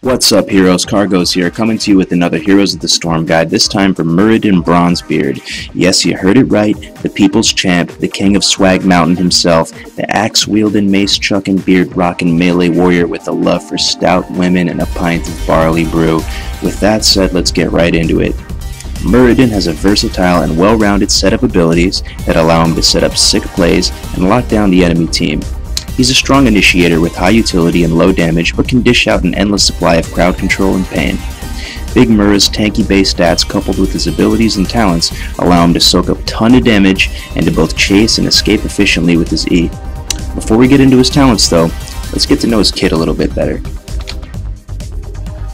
What's up, heroes? Kargoz here, coming to you with another Heroes of the Storm guide, this time from Muradin Bronzebeard. Yes, you heard it right, the people's champ, the king of Swag Mountain himself, the axe-wielding, mace-chucking, beard-rocking melee warrior with a love for stout women and a pint of barley brew. With that said, let's get right into it. Muradin has a versatile and well-rounded set of abilities that allow him to set up sick plays and lock down the enemy team. He's a strong initiator with high utility and low damage, but can dish out an endless supply of crowd control and pain. Big Mura's tanky base stats coupled with his abilities and talents allow him to soak up a ton of damage and to both chase and escape efficiently with his E. Before we get into his talents though, let's get to know his kit a little bit better.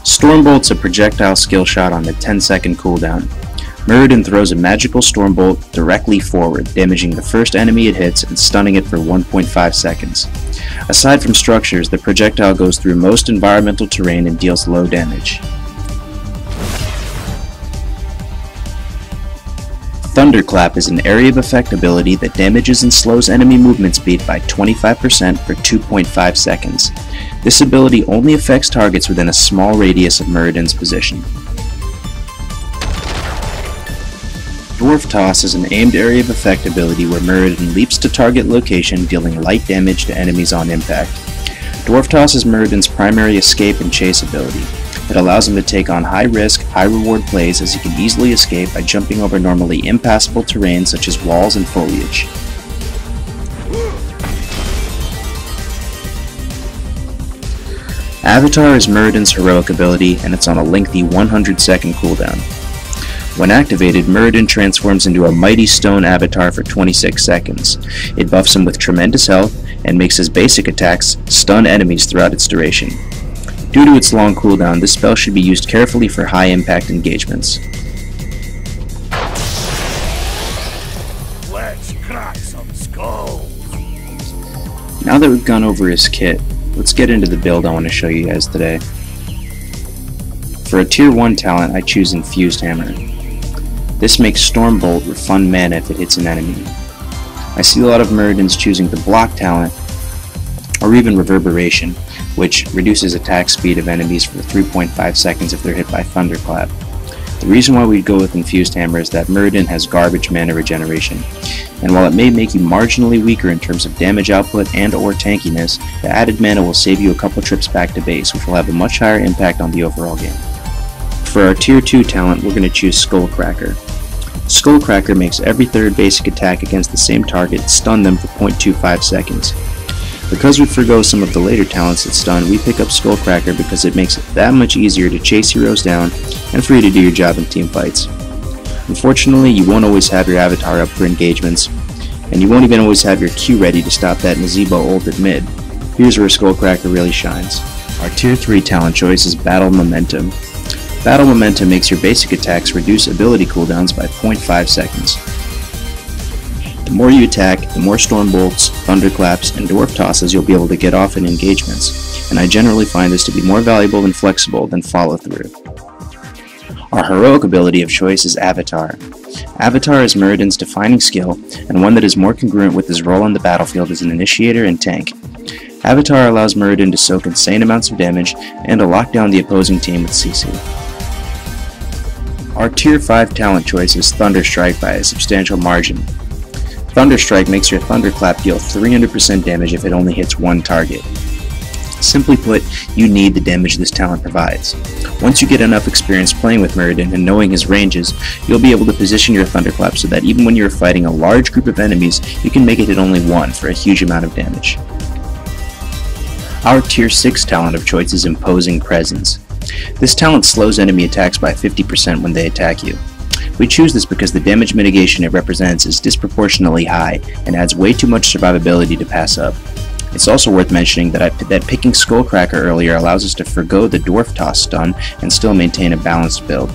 Stormbolt's a projectile skill shot on a 10-second cooldown. Muradin throws a magical Stormbolt directly forward, damaging the first enemy it hits and stunning it for 1.5 seconds. Aside from structures, the projectile goes through most environmental terrain and deals low damage. Thunderclap is an area of effect ability that damages and slows enemy movement speed by 25% for 2.5 seconds. This ability only affects targets within a small radius of Muradin's position. Dwarf Toss is an aimed area of effect ability where Muradin leaps to target location, dealing light damage to enemies on impact. Dwarf Toss is Muradin's primary escape and chase ability. It allows him to take on high-risk, high-reward plays as he can easily escape by jumping over normally impassable terrain such as walls and foliage. Avatar is Muradin's heroic ability, and it's on a lengthy 100-second cooldown. When activated, Muradin transforms into a mighty stone avatar for 26 seconds. It buffs him with tremendous health and makes his basic attacks stun enemies throughout its duration. Due to its long cooldown, this spell should be used carefully for high impact engagements. Let's crack some skulls. Now that we've gone over his kit, let's get into the build I want to show you guys today. For a tier 1 talent, I choose Infused Hammer. This makes Stormbolt refund mana if it hits an enemy. I see a lot of Muradins choosing the block talent, or even Reverberation, which reduces attack speed of enemies for 3.5 seconds if they're hit by Thunderclap. The reason why we'd go with Infused Hammer is that Muradin has garbage mana regeneration, and while it may make you marginally weaker in terms of damage output and or tankiness, the added mana will save you a couple trips back to base, which will have a much higher impact on the overall game. For our tier 2 talent, we're going to choose Skullcracker. Skullcracker makes every third basic attack against the same target stun them for 0.25 seconds. Because we forgo some of the later talents that stun, we pick up Skullcracker because it makes it that much easier to chase heroes down and for you to do your job in team fights. Unfortunately, you won't always have your avatar up for engagements, and you won't even always have your Q ready to stop that Nazebo ult at mid. Here's where Skullcracker really shines. Our tier 3 talent choice is Battle Momentum. Battle Momentum makes your basic attacks reduce ability cooldowns by 0.5 seconds. The more you attack, the more Stormbolts, Thunderclaps, and Dwarf Tosses you'll be able to get off in engagements, and I generally find this to be more valuable and flexible than Follow Through. Our heroic ability of choice is Avatar. Avatar is Muradin's defining skill, and one that is more congruent with his role on the battlefield as an initiator and tank. Avatar allows Muradin to soak insane amounts of damage and to lock down the opposing team with CC. Our tier 5 talent choice is Thunderstrike by a substantial margin. Thunderstrike makes your Thunderclap deal 300% damage if it only hits one target. Simply put, you need the damage this talent provides. Once you get enough experience playing with Muradin and knowing his ranges, you'll be able to position your Thunderclap so that even when you're fighting a large group of enemies, you can make it hit only one for a huge amount of damage. Our tier 6 talent of choice is Imposing Presence. This talent slows enemy attacks by 50% when they attack you. We choose this because the damage mitigation it represents is disproportionately high and adds way too much survivability to pass up. It's also worth mentioning that picking Skullcracker earlier allows us to forgo the Dwarf Toss stun and still maintain a balanced build.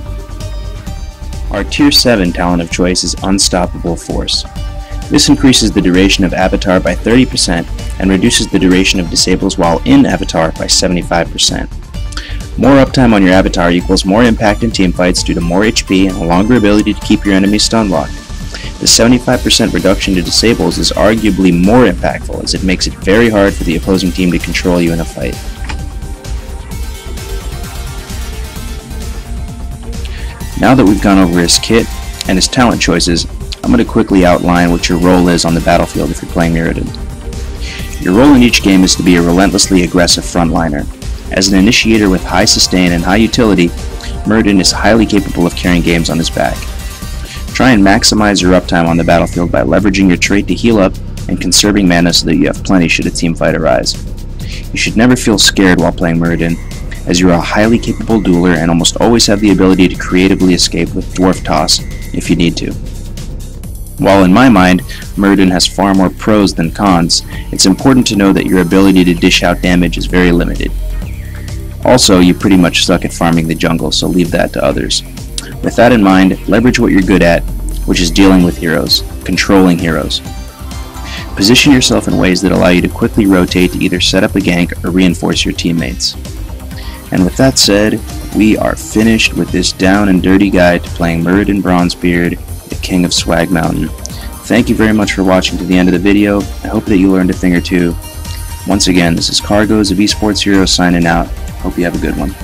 Our tier 7 talent of choice is Unstoppable Force. This increases the duration of Avatar by 30% and reduces the duration of disables while in Avatar by 75%. More uptime on your Avatar equals more impact in teamfights due to more HP and a longer ability to keep your enemies stun locked. The 75% reduction to disables is arguably more impactful as it makes it very hard for the opposing team to control you in a fight. Now that we've gone over his kit and his talent choices, I'm going to quickly outline what your role is on the battlefield if you're playing Muradin. Your role in each game is to be a relentlessly aggressive frontliner. As an initiator with high sustain and high utility, Muradin is highly capable of carrying games on his back. Try and maximize your uptime on the battlefield by leveraging your trait to heal up and conserving mana so that you have plenty should a team fight arise. You should never feel scared while playing Muradin, as you are a highly capable dueler and almost always have the ability to creatively escape with Dwarf Toss if you need to. While in my mind, Muradin has far more pros than cons, it's important to know that your ability to dish out damage is very limited. Also, you pretty much suck at farming the jungle, so leave that to others. With that in mind, leverage what you're good at, which is dealing with heroes, controlling heroes. Position yourself in ways that allow you to quickly rotate to either set up a gank or reinforce your teammates. And with that said, we are finished with this down and dirty guide to playing Muradin Bronzebeard, the King of Swag Mountain. Thank you very much for watching to the end of the video. I hope that you learned a thing or two. Once again, this is Kargoz of eSports Heroes signing out. Hope you have a good one.